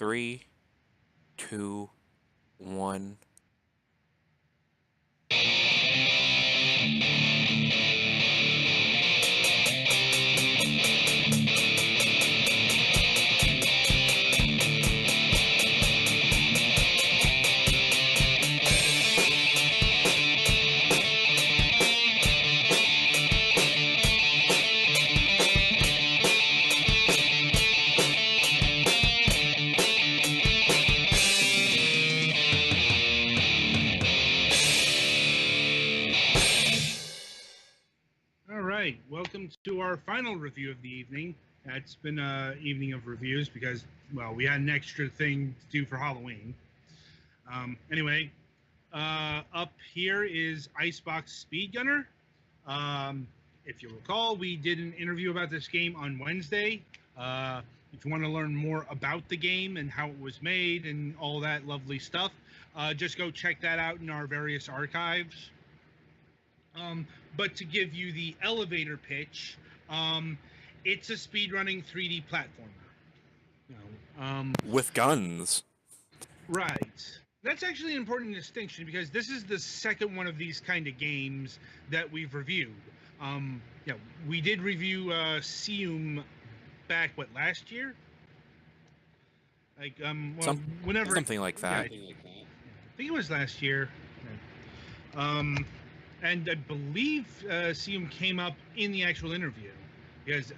3, 2, 1. Welcome to our final review of the evening. It's been an evening of reviews because, well, we had an extra thing to do for Halloween. Anyway, up here is ICEBOX Speedgunner. If you recall, we did an interview about this game on Wednesday. If you want to learn more about the game and how it was made and all that lovely stuff, just go check that out in our various archives. But to give you the elevator pitch, it's a speedrunning 3D platformer. With guns. Right. That's actually an important distinction because this is the second one of these kind of games that we've reviewed. We did review Seum back, last year? Whenever... Something like that. Yeah, I think it was last year. And I believe Seum came up in the actual interview because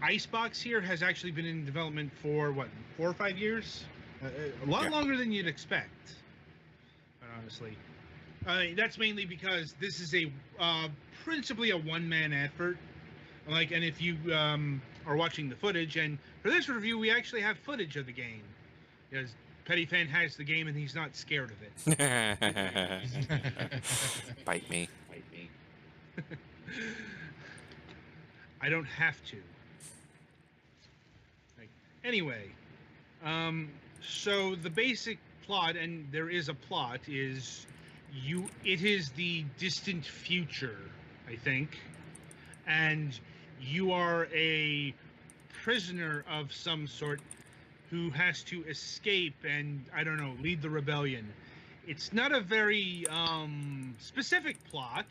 ICEBOX here has actually been in development for, 4 or 5 years? A lot longer than you'd expect, honestly. That's mainly because this is principally a one-man effort. And if you are watching the footage, and for this review, we actually have footage of the game because Petty Fan has the game and he's not scared of it. Bite me. I don't have to. Anyway, so the basic plot, and there is a plot, is it is the distant future, I think, and you are a prisoner of some sort who has to escape and, I don't know, lead the rebellion. It's not a very specific plot.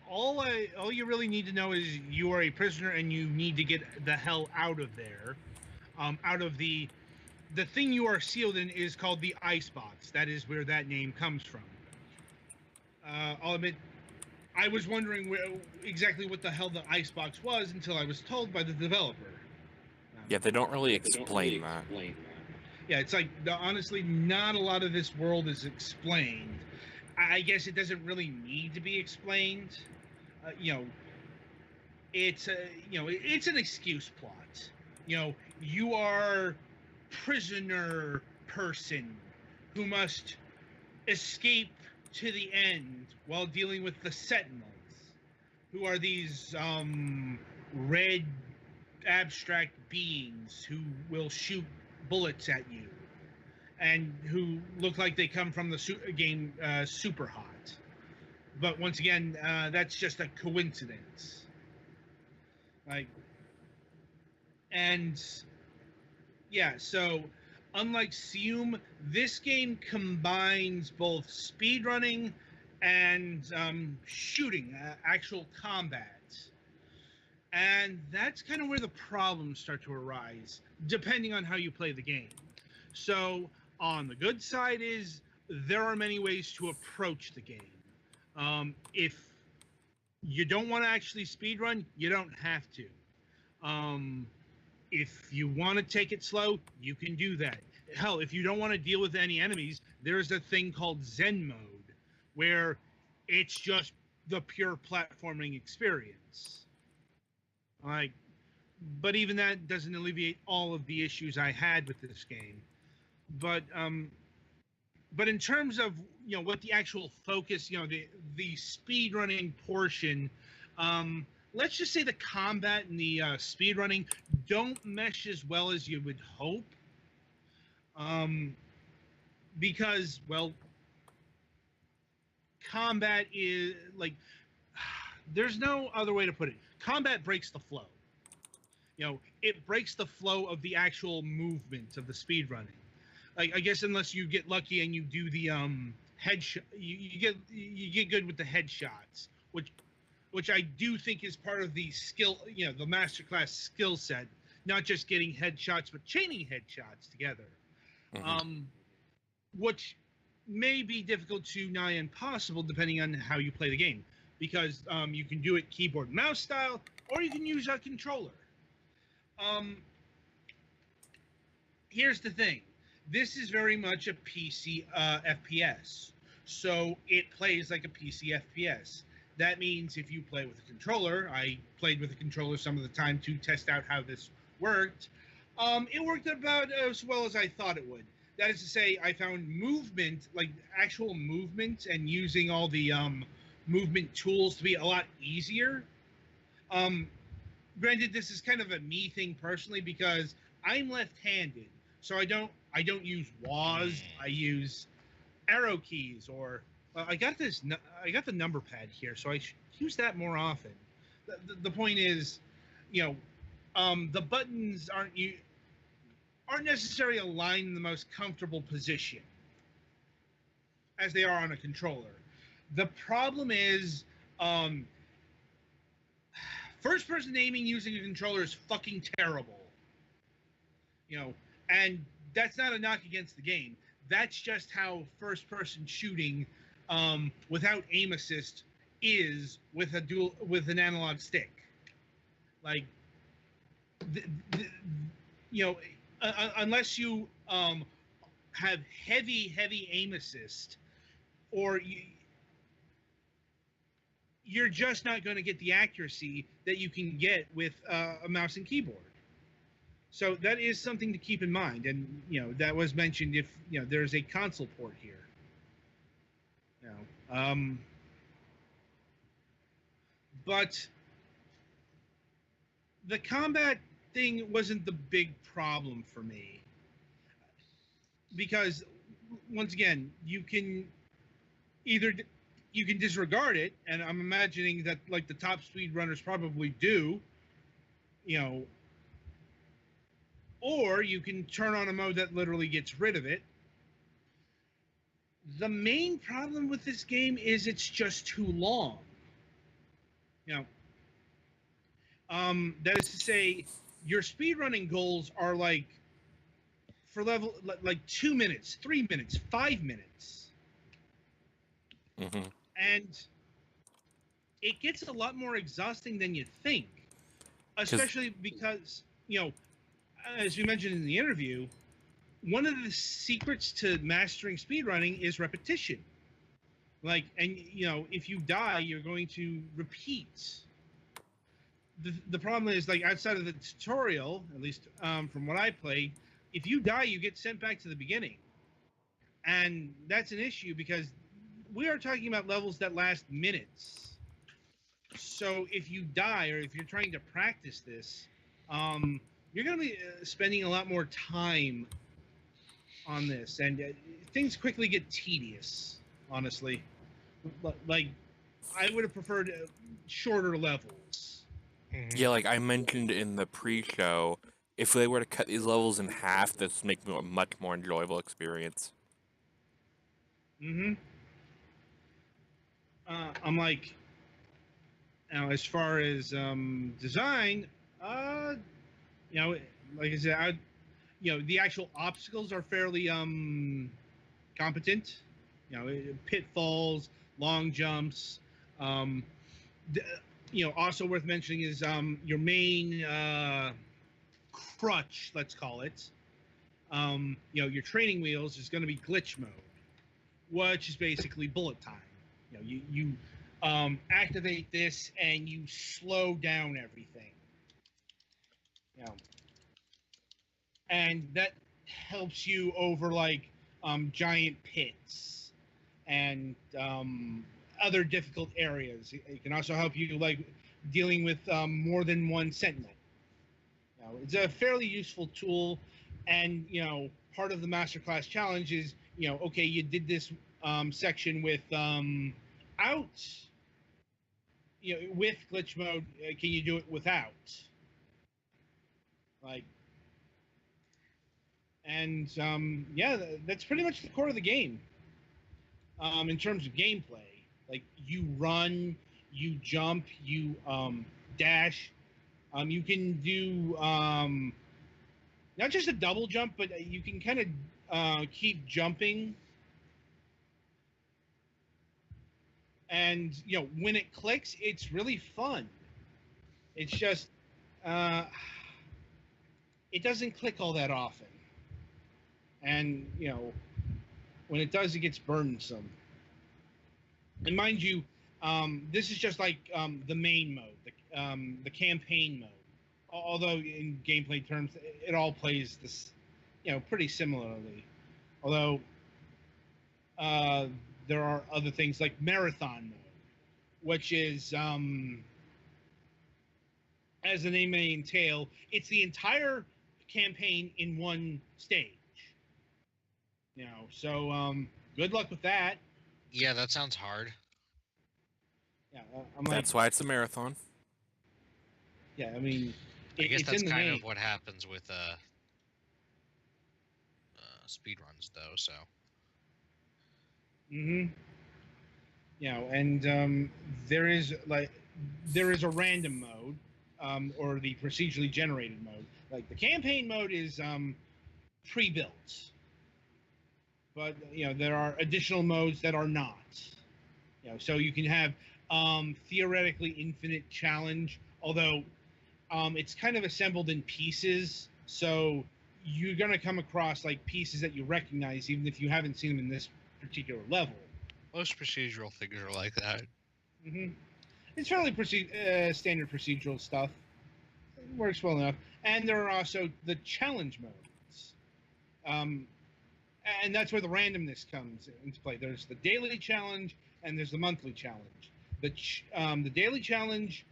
All you really need to know is you are a prisoner and you need to get the hell out of there. Out of the thing you are sealed in is called the ICEBOX. That is where that name comes from. I'll admit, I was wondering exactly what the hell the ICEBOX was until I was told by the developer. Yeah, they don't really explain that. Yeah, it's honestly, not a lot of this world is explained. I guess it doesn't really need to be explained. It's an excuse plot. You are prisoner person who must escape to the end while dealing with the Sentinels, who are these red abstract beings who will shoot bullets at you and who look like they come from the game Super Hot. But once again, that's just a coincidence. So unlike Seum, this game combines both speedrunning and shooting, actual combat. And that's kind of where the problems start to arise, depending on how you play the game. So, on the good side is, there are many ways to approach the game. If you don't want to actually speedrun, you don't have to. If you want to take it slow, you can do that. Hell, if you don't want to deal with any enemies, there's a thing called Zen mode, where it's just the pure platforming experience. But even that doesn't alleviate all of the issues I had with this game. But in terms of what the actual focus, the speedrunning portion, let's just say the combat and the speedrunning don't mesh as well as you would hope. Because, combat is there's no other way to put it. Combat breaks the flow. it breaks the flow of the actual movement of the speed running. Like, I guess unless you get lucky and you do the headshot, you get good with the headshots, which I do think is part of the skill, the masterclass skill set, not just getting headshots but chaining headshots together, which may be difficult to nigh impossible depending on how you play the game, because you can do it keyboard and mouse style, or you can use a controller. Here's the thing. This is very much a PC FPS. So it plays like a PC FPS. That means if you play with a controller, I played with a controller some of the time to test out how this worked. It worked about as well as I thought it would. That is to say, I found movement, like actual movement, and using all the movement tools to be a lot easier. Granted, this is kind of a me thing personally because I'm left-handed, so I don't use WASD. I use arrow keys, or I got the number pad here, so I should use that more often. The point is, the buttons aren't necessarily aligned in the most comfortable position as they are on a controller. The problem is, first-person aiming using a controller is fucking terrible. And that's not a knock against the game. That's just how first-person shooting without aim assist is with an analog stick. Like, unless you have heavy aim assist, or you're just not going to get the accuracy that you can get with a mouse and keyboard. So that is something to keep in mind, and that was mentioned if there's a console port here. But the combat thing wasn't the big problem for me, because once again, you can disregard it, and I'm imagining that like the top speedrunners probably do, or you can turn on a mode that literally gets rid of it. The main problem with this game is it's just too long. That is to say, your speedrunning goals are like for level like 2 minutes, 3 minutes, 5 minutes. And it gets a lot more exhausting than you think, especially because, as we mentioned in the interview, one of the secrets to mastering speedrunning is repetition. Like, and if you die, you're going to repeat. The problem is, like, outside of the tutorial, at least from what I played, if you die, you get sent back to the beginning. And that's an issue because we are talking about levels that last minutes. So if you die, or if you're trying to practice this, you're going to be spending a lot more time on this, and things quickly get tedious, honestly. Like, I would have preferred shorter levels. Yeah, like I mentioned in the pre-show, if they were to cut these levels in half, this would make a much more enjoyable experience. I'm like, now as far as design, like I said, the actual obstacles are fairly competent. Pitfalls, long jumps. Also worth mentioning is your main crutch, let's call it. Your training wheels is going to be glitch mode, which is basically bullet time. You activate this and you slow down everything. And that helps you over like giant pits and other difficult areas. It can also help you like dealing with more than one sentinel. It's a fairly useful tool, and part of the masterclass challenge is okay, you did this section with with glitch mode. Can you do it without? Like, and yeah, that's pretty much the core of the game. In terms of gameplay, like you run, you jump, you dash. You can do not just a double jump, but you can kind of keep jumping. And when it clicks, it's really fun. It's just uh, it doesn't click all that often, and when it does, it gets burdensome. And mind you, this is just like the main mode, the campaign mode. Although in gameplay terms, it all plays this, pretty similarly. Although uh, there are other things like marathon mode, which is, as the name may entail, it's the entire campaign in one stage. So good luck with that. Yeah, that sounds hard. Yeah, That's why it's a marathon. Yeah, I mean, I guess it's that's in the kind name. of what happens with speed runs, though. So. Mm-hmm. And there is a random mode, or the procedurally generated mode. Like the campaign mode is pre-built, but there are additional modes that are not. So you can have theoretically infinite challenge, although it's kind of assembled in pieces. So you're going to come across like pieces that you recognize, even if you haven't seen them in this particular level. Most procedural things are like that. Mm-hmm. It's fairly standard procedural stuff. It works well enough. And there are also the challenge modes. And that's where the randomness comes into play. There's the daily challenge and there's the monthly challenge. The daily challenge,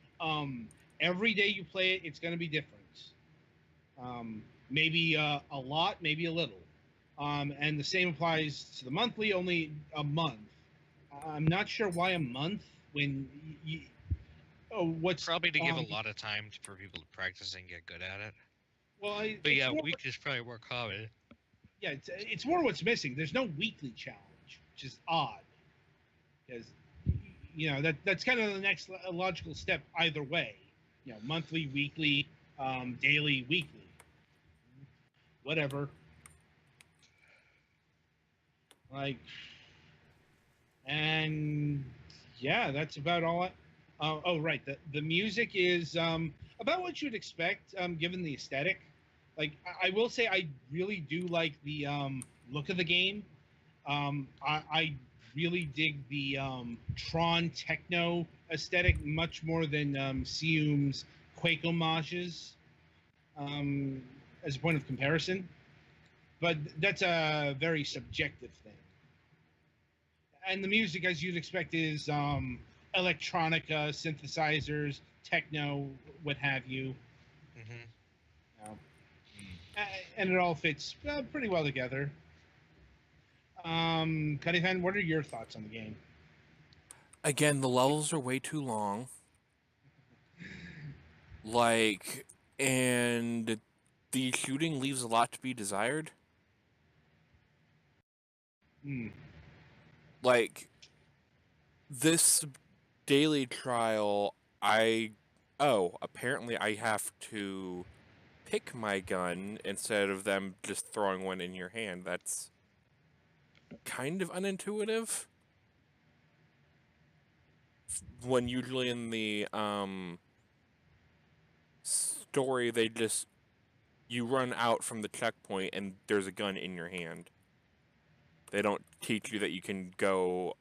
every day you play it, it's going to be different. Maybe a lot, maybe a little. And the same applies to the monthly, only a month. I'm not sure why a month when what's probably to give a lot of time for people to practice and get good at it. Well, but yeah, week is probably more common. Yeah, it's more what's missing. There's no weekly challenge, which is odd, because that's kind of the next logical step either way. Monthly, weekly, daily, weekly, whatever. Like, and yeah, that's about all. Oh, right. The music is about what you'd expect, given the aesthetic. Like, I will say, I really do like the look of the game. I really dig the Tron techno aesthetic much more than Sium's Quake homages, as a point of comparison. But that's a very subjective thing. And the music, as you'd expect, is electronica, synthesizers, techno, what have you. Mm-hmm. And it all fits pretty well together. Cuddyfan, what are your thoughts on the game? Again, the levels are way too long. Like, and the shooting leaves a lot to be desired. Like, this daily trial, apparently I have to pick my gun instead of them just throwing one in your hand. That's kind of unintuitive. When usually in the story, you run out from the checkpoint and there's a gun in your hand. They don't teach you that you can go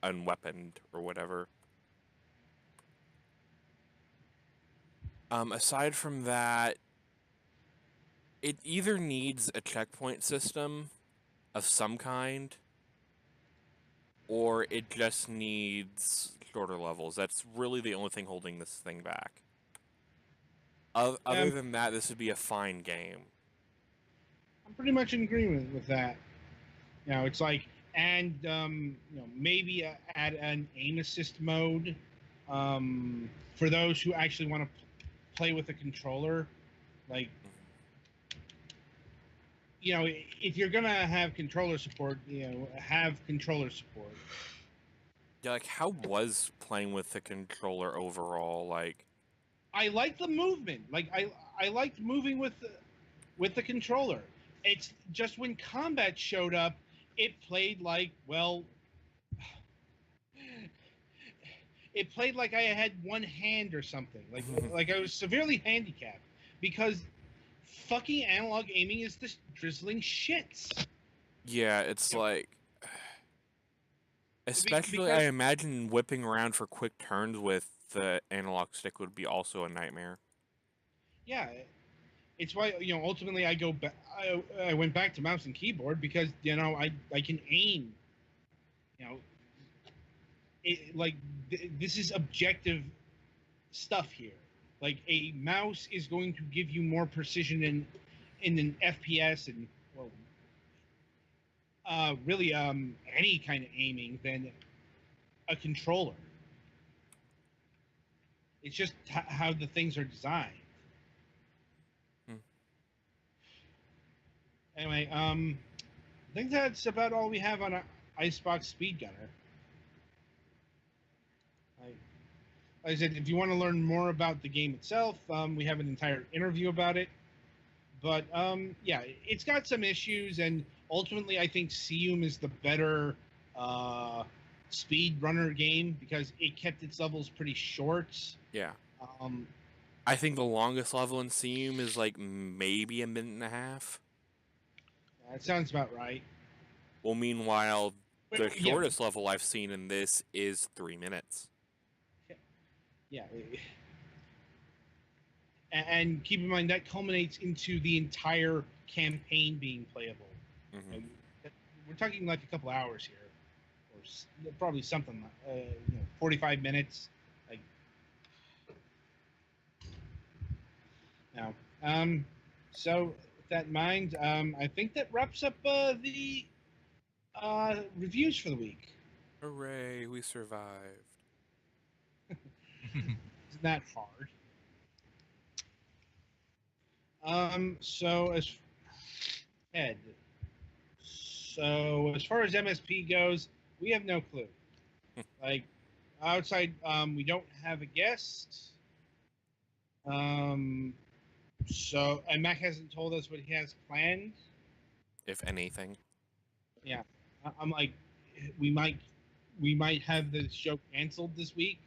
unweaponed or whatever. Aside from that, it either needs a checkpoint system of some kind, or it just needs shorter levels. That's really the only thing holding this thing back. Other than that, this would be a fine game. I'm pretty much in agreement with that. It's like, and maybe add an aim assist mode for those who actually want to play with a controller. Like, you know, if you're gonna have controller support, you know, have controller support. Yeah, like how was playing with the controller overall? Like, I like the movement. Like I liked moving with the controller. It's just when combat showed up, it played like, well, it played like I had one hand or something. Like I was severely handicapped because fucking analog aiming is this drizzling shits. yeah, it's You know, like, especially I because imagine whipping around for quick turns with the analog stick would be also a nightmare. yeah, it's why, you know, ultimately I go back. I went back to mouse and keyboard because, you know, I can aim. You know, like this is objective stuff here. Like a mouse is going to give you more precision in an FPS and, well, really any kind of aiming than a controller. It's just how the things are designed. Hmm. Anyway, I think that's about all we have on ICEBOX Speedgunner. Like I said, if you want to learn more about the game itself, we have an entire interview about it. But yeah, it's got some issues, and ultimately, I think Seum is the better speed runner game because it kept its levels pretty short. Yeah. Um, I think the longest level in Seam is like maybe a minute and a half. that sounds about right. Well, meanwhile, the Yeah, shortest level I've seen in this is 3 minutes. yeah. And keep in mind that culminates into the entire campaign being playable. Mm-hmm. And we're talking like a couple hours here, or probably something, 45 minutes. Like, now, so with that in mind, I think that wraps up the reviews for the week. Hooray, we survived. Isn't that hard? So as Ed, so as far as MSP goes, we have no clue. Like outside, we don't have a guest. So and Mac hasn't told us what he has planned. If anything. Yeah, I'm like, we might have the show canceled this week.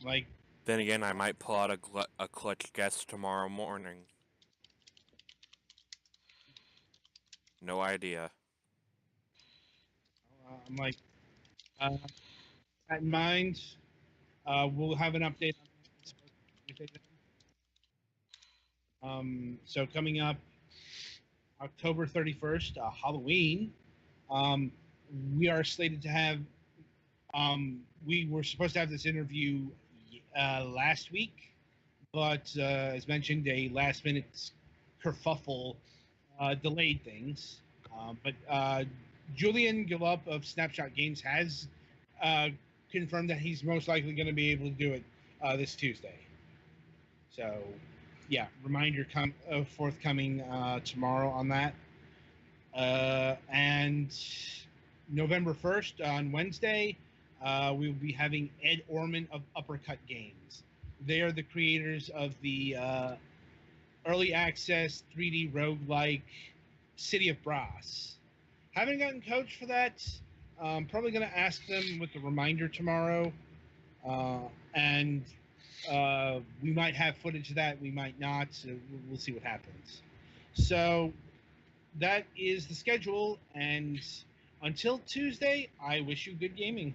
Like, Then again, I might pull out a clutch guest tomorrow morning. No idea. I'm like, that in mind, we'll have an update on that. So coming up October 31st, Halloween, um, we are slated to have. We were supposed to have this interview last week, but as mentioned, a last-minute kerfuffle delayed things. But Julian Gallup of Snapshot Games has confirmed that he's most likely going to be able to do it this Tuesday. So, yeah, reminder forthcoming tomorrow on that. And November 1st, on Wednesday, we will be having Ed Orman of Uppercut Games. They are the creators of the early access 3D roguelike City of Brass. Haven't gotten coached for that. Probably going to ask them with the reminder tomorrow. And we might have footage of that, we might not. So we'll see what happens. So that is the schedule. And until Tuesday, I wish you good gaming.